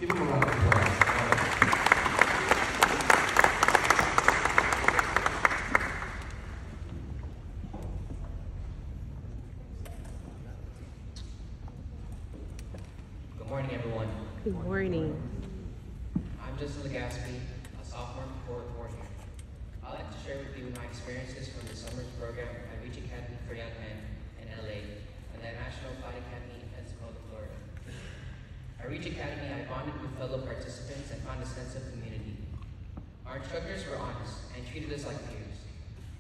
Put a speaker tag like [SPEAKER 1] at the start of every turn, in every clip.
[SPEAKER 1] Give him a round of applause.
[SPEAKER 2] Good morning, everyone.
[SPEAKER 3] Good morning.
[SPEAKER 2] I'm Justin Legaspi, a sophomore for here. I'd like to share with you my experiences from the summer program at Reach Academy for Young Men in LA and the National Flight Academy in Pensacola, Florida. At Reach Academy, I bonded with fellow participants and found a sense of community. Our instructors were honest and treated us like peers,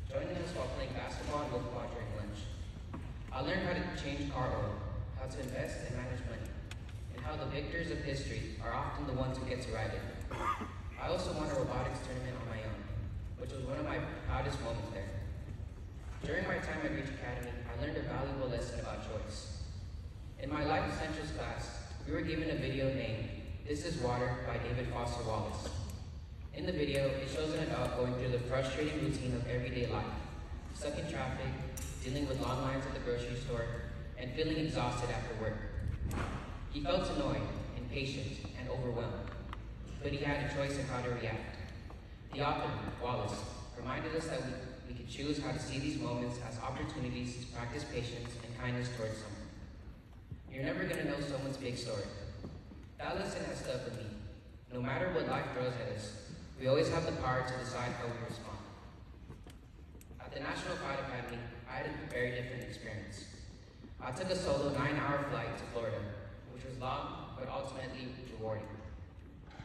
[SPEAKER 2] joining us while playing basketball and football during lunch. I learned how to change car oil, how to invest and manage money, and how the victors of history are often the ones who get to ride it. I also won a robotics tournament on my own, which was one of my proudest moments there. During my time at Reach Academy, I learned a valuable lesson about choice. In my Life Essentials class, we were given a video named This is Water by David Foster Wallace. In the video, it shows an adult going through the frustrating routine of everyday life, stuck in traffic, dealing with long lines at the grocery store, and feeling exhausted after work. He felt annoyed, impatient, and overwhelmed, but he had a choice in how to react. The author, Wallace, reminded us that we could choose how to see these moments as opportunities to practice patience and kindness towards someone. You're never going to know someone's big story. That lesson has stuck with me. No matter what life throws at us, we always have the power to decide how we respond. At the National Flight Academy, I had a very different experience. I took a solo 9-hour flight to Florida, which was long but ultimately rewarding.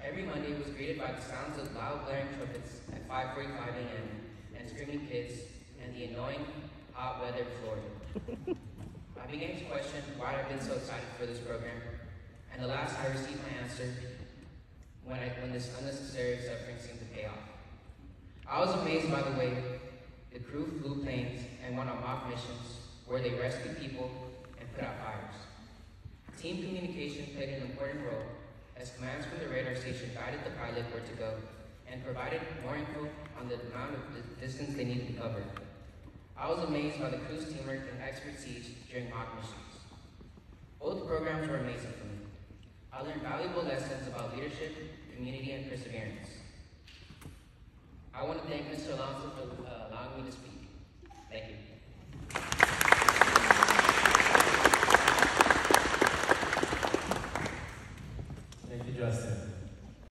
[SPEAKER 2] Every Monday was greeted by the sounds of loud blaring trumpets at 5:45 a.m. and screaming kids and the annoying hot weather of Florida. I began to question why I've been so excited for this program, and alas, I received my answer when this unnecessary suffering seemed to pay off. I was amazed by the way the crew flew planes and went on mock missions where they rescued people and put out fires. Team communication played an important role as commands from the radar station guided the pilot where to go and provided more info on the amount of distance they needed to cover. I was amazed by the crew's teamwork and expertise during mock missions. Both programs were amazing for me. I learned valuable lessons about leadership, community, and perseverance. I want to thank Mr. Alonso for allowing me to speak. Thank you.